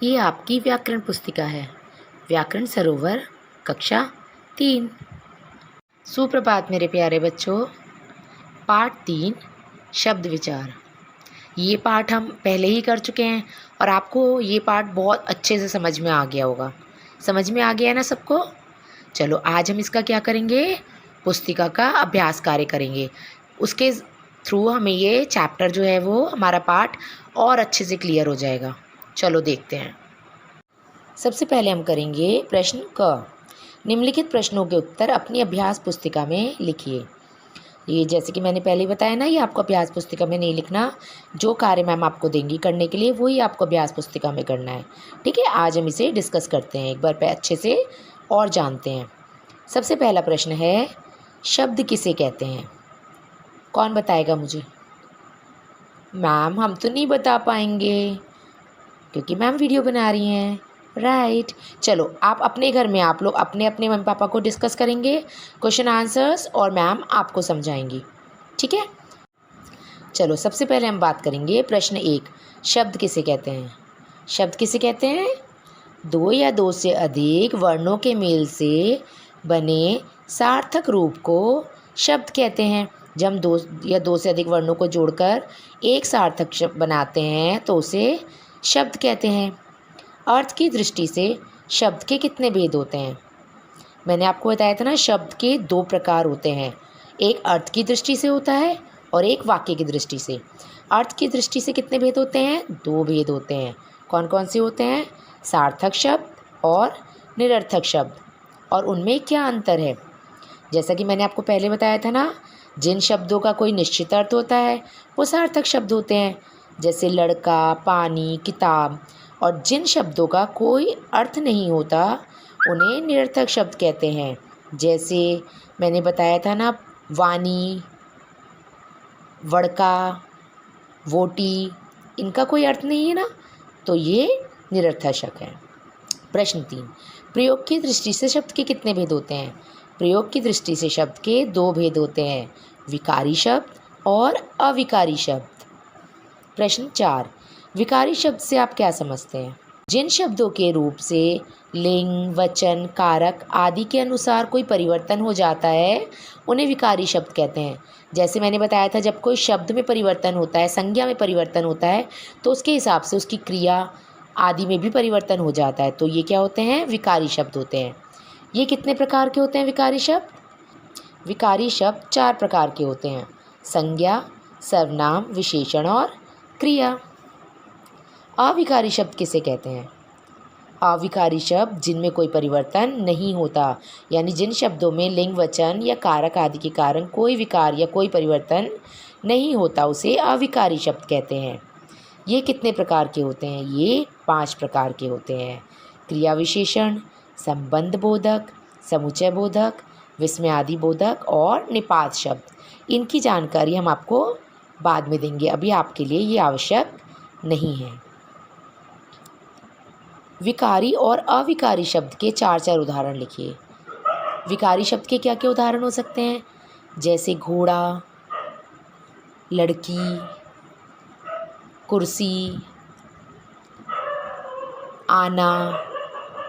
ये आपकी व्याकरण पुस्तिका है। व्याकरण सरोवर कक्षा 3। सुप्रभात मेरे प्यारे बच्चों। पाठ 3 शब्द विचार। ये पाठ हम पहले ही कर चुके हैं और आपको ये पाठ बहुत अच्छे से समझ में आ गया होगा। समझ में आ गया है ना सबको? चलो आज हम इसका क्या करेंगे, पुस्तिका का अभ्यास कार्य करेंगे। उसके थ्रू हमें ये चैप्टर जो है वो हमारा पाठ और अच्छे से क्लियर हो जाएगा। चलो देखते हैं। सबसे पहले हम करेंगे प्रश्न क। निम्नलिखित प्रश्नों के उत्तर अपनी अभ्यास पुस्तिका में लिखिए। ये जैसे कि मैंने पहले ही बताया ना, ये आपको अभ्यास पुस्तिका में नहीं लिखना। जो कार्य मैम आपको देंगी करने के लिए वही आपको अभ्यास पुस्तिका में करना है। ठीक है, आज हम इसे डिस्कस करते हैं एक बार अच्छे से और जानते हैं। सबसे पहला प्रश्न है, शब्द किसे कहते हैं? कौन बताएगा मुझे? मैम हम तो नहीं बता पाएंगे क्योंकि मैम वीडियो बना रही हैं। राइट, चलो आप अपने घर में आप लोग अपने अपने मम्मी पापा को डिस्कस करेंगे क्वेश्चन आंसर्स और मैम आपको समझाएंगी। ठीक है, चलो सबसे पहले हम बात करेंगे प्रश्न 1, शब्द किसे कहते हैं? शब्द किसे कहते हैं? दो या दो से अधिक वर्णों के मेल से बने सार्थक रूप को शब्द कहते हैं। जब हम दो या दो से अधिक वर्णों को जोड़कर एक सार्थक शब्द बनाते हैं तो उसे शब्द कहते हैं। अर्थ की दृष्टि से शब्द के कितने भेद होते हैं? मैंने आपको बताया था ना, शब्द के 2 प्रकार होते हैं। एक अर्थ की दृष्टि से होता है और एक वाक्य की दृष्टि से। अर्थ की दृष्टि से कितने भेद होते हैं? 2 भेद होते हैं। कौन कौन से होते हैं? सार्थक शब्द और निरर्थक शब्द। और उनमें क्या अंतर है? जैसा कि मैंने आपको पहले बताया था ना, जिन शब्दों का कोई निश्चित अर्थ होता है वो सार्थक शब्द होते हैं, जैसे लड़का, पानी, किताब। और जिन शब्दों का कोई अर्थ नहीं होता उन्हें निरर्थक शब्द कहते हैं। जैसे मैंने बताया था ना, वाणी, वड़का, वोटी, इनका कोई अर्थ नहीं है ना, तो ये निरर्थक है। प्रश्न 3, प्रयोग की दृष्टि से शब्द के कितने भेद होते हैं? प्रयोग की दृष्टि से शब्द के 2 भेद होते हैं, विकारी शब्द और अविकारी शब्द। प्रश्न 4, विकारी शब्द से आप क्या समझते हैं? जिन शब्दों के रूप से लिंग, वचन, कारक आदि के अनुसार कोई परिवर्तन हो जाता है उन्हें विकारी शब्द कहते हैं। जैसे मैंने बताया था, जब कोई शब्द में परिवर्तन होता है, संज्ञा में परिवर्तन होता है, तो उसके हिसाब से उसकी क्रिया आदि में भी परिवर्तन हो जाता है, तो ये क्या होते हैं? विकारी शब्द होते हैं। ये कितने प्रकार के होते हैं विकारी शब्द? विकारी शब्द 4 प्रकार के होते हैं, संज्ञा, सर्वनाम, विशेषण और क्रिया। अविकारी शब्द किसे कहते हैं? अविकारी शब्द जिनमें कोई परिवर्तन नहीं होता, यानी जिन शब्दों में लिंग, वचन या कारक आदि के कारण कोई विकार या कोई परिवर्तन नहीं होता, उसे अविकारी शब्द कहते हैं। ये कितने प्रकार के होते हैं? ये 5 प्रकार के होते हैं, क्रिया विशेषण, संबंध बोधक, समुच्चय बोधक, विस्मयादि बोधक और निपात शब्द। इनकी जानकारी हम आपको बाद में देंगे, अभी आपके लिए ये आवश्यक नहीं है। विकारी और अविकारी शब्द के 4 उदाहरण लिखिए। विकारी शब्द के क्या क्या उदाहरण हो सकते हैं? जैसे घोड़ा, लड़की, कुर्सी, आना,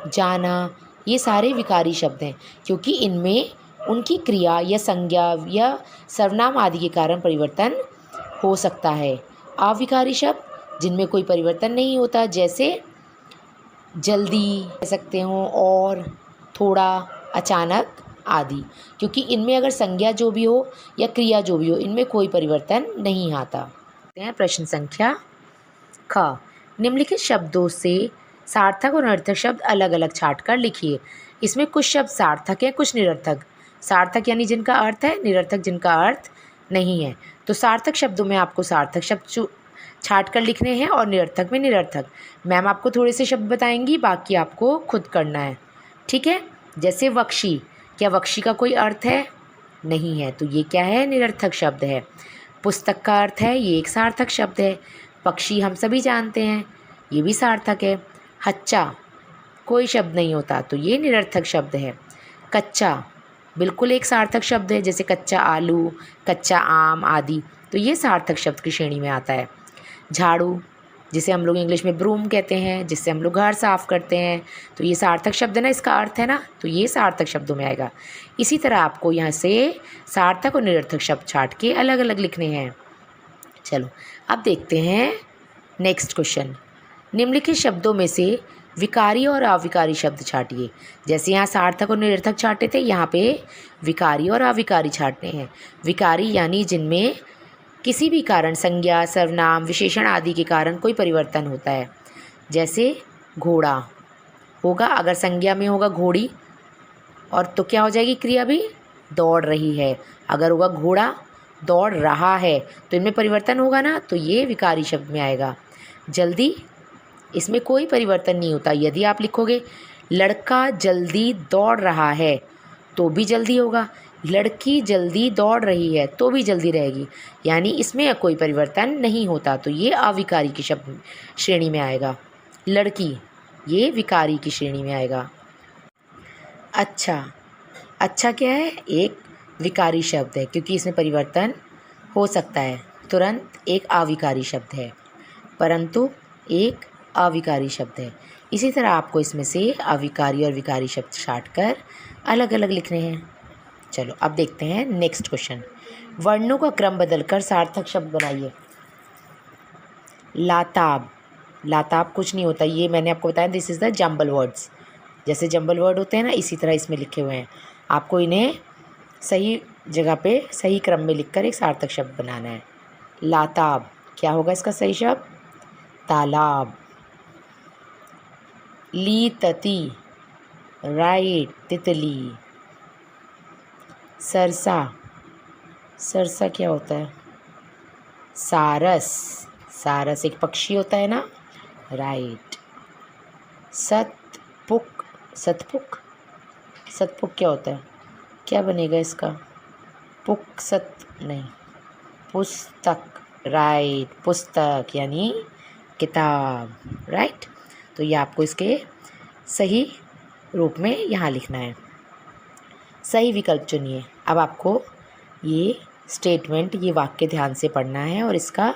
जाना। ये सारे विकारी शब्द हैं क्योंकि इनमें उनकी क्रिया या संज्ञा या सर्वनाम आदि के कारण परिवर्तन हो सकता है। अविकारी शब्द जिनमें कोई परिवर्तन नहीं होता, जैसे जल्दी कह सकते हो और थोड़ा, अचानक आदि, क्योंकि इनमें अगर संज्ञा जो भी हो या क्रिया जो भी हो, इनमें कोई परिवर्तन नहीं आता। प्रश्न संख्या ख, निम्नलिखित शब्दों से सार्थक और निरर्थक शब्द अलग अलग छांट कर लिखिए। इसमें कुछ शब्द सार्थक है, कुछ निरर्थक। सार्थक यानी जिनका अर्थ है, निरर्थक जिनका अर्थ नहीं है। तो सार्थक शब्दों में आपको सार्थक शब्द छांट कर लिखने हैं और निरर्थक में निरर्थक। मैम आपको थोड़े से शब्द बताएंगी, बाकी आपको खुद करना है। ठीक है, जैसे वक्षी, क्या वक्षी का कोई अर्थ है? नहीं है, तो ये क्या है? निरर्थक शब्द है। पुस्तक का अर्थ है, ये एक सार्थक शब्द है। पक्षी हम सभी जानते हैं, ये भी सार्थक है। हच्चा कोई शब्द नहीं होता, तो ये निरर्थक शब्द है। कच्चा बिल्कुल एक सार्थक शब्द है, जैसे कच्चा आलू, कच्चा आम आदि, तो ये सार्थक शब्द की श्रेणी में आता है। झाड़ू जिसे हम लोग इंग्लिश में ब्रूम कहते हैं, जिससे हम लोग घर साफ़ करते हैं। तो ये सार्थक शब्द है ना, इसका अर्थ है ना, तो ये सार्थक शब्दों में आएगा। इसी तरह आपको यहाँ से सार्थक और निरर्थक शब्द छांट के अलग अलग लिखने हैं। चलो अब देखते हैं नेक्स्ट क्वेश्चन। निम्नलिखित शब्दों में से विकारी और अविकारी शब्द छांटिए। जैसे यहाँ सार्थक और निरर्थक छांटे थे, यहाँ पे विकारी और अविकारी छांटने हैं। विकारी यानी जिनमें किसी भी कारण, संज्ञा, सर्वनाम, विशेषण आदि के कारण कोई परिवर्तन होता है। जैसे घोड़ा होगा, अगर संज्ञा में होगा घोड़ी, और तो क्या हो जाएगी क्रिया भी, दौड़ रही है। अगर होगा घोड़ा दौड़ रहा है, तो इनमें परिवर्तन होगा ना, तो ये विकारी शब्द में आएगा। जल्दी, इसमें कोई परिवर्तन नहीं होता। यदि आप लिखोगे लड़का जल्दी दौड़ रहा है, तो भी जल्दी होगा। लड़की जल्दी दौड़ रही है, तो भी जल्दी रहेगी, यानी इसमें कोई परिवर्तन नहीं होता, तो ये अविकारी की शब्द श्रेणी में आएगा। लड़की ये विकारी की श्रेणी में आएगा। अच्छा, अच्छा क्या है, एक विकारी शब्द है क्योंकि इसमें परिवर्तन हो सकता है। तुरंत एक अविकारी शब्द है, परंतु एक अविकारी शब्द है। इसी तरह आपको इसमें से अविकारी और विकारी शब्द छांट कर अलग अलग लिखने हैं। चलो अब देखते हैं नेक्स्ट क्वेश्चन। वर्णों का क्रम बदलकर सार्थक शब्द बनाइए। लाताब, लाताब कुछ नहीं होता, ये मैंने आपको बताया, this is the jumble words. जैसे जंबल वर्ड होते हैं ना, इसी तरह इसमें लिखे हुए हैं। आपको इन्हें सही जगह पे सही क्रम में लिखकर एक सार्थक शब्द बनाना है। लाताब, क्या होगा इसका सही शब्द, तालाब। ली तती, राइट, तितली। सरसा, सरसा क्या होता है, सारस, सारस एक पक्षी होता है ना, राइट। सतपुक, सतपुक, सतपुक क्या होता है, क्या बनेगा इसका, पुक सत नहीं, पुस्तक, राइट, पुस्तक यानी किताब, राइट। तो ये आपको इसके सही रूप में यहाँ लिखना है। सही विकल्प चुनिए। अब आपको ये स्टेटमेंट, ये वाक्य ध्यान से पढ़ना है और इसका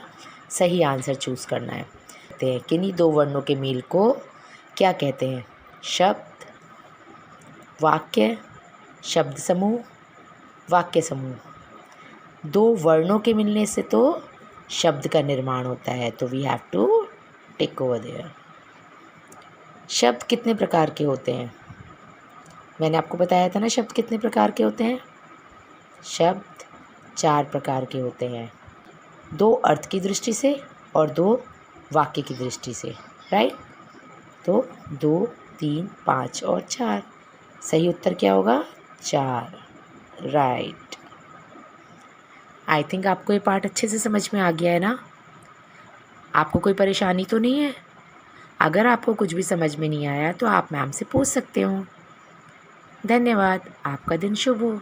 सही आंसर चूज़ करना है। कहते हैं किन्हीं दो वर्णों के मेल को क्या कहते हैं, शब्द, वाक्य, शब्द समूह, वाक्य समूह। दो वर्णों के मिलने से तो शब्द का निर्माण होता है, तो we have to tick over there. शब्द कितने प्रकार के होते हैं, मैंने आपको बताया था ना शब्द कितने प्रकार के होते हैं। शब्द 4 प्रकार के होते हैं, 2 अर्थ की दृष्टि से और 2 वाक्य की दृष्टि से, राइट। तो 2, 3, 5 और 4, सही उत्तर क्या होगा, 4, राइट। आई थिंक आपको ये पार्ट अच्छे से समझ में आ गया है ना। आपको कोई परेशानी तो नहीं है। अगर आपको कुछ भी समझ में नहीं आया तो आप मैम से पूछ सकते हो। धन्यवाद, आपका दिन शुभ हो।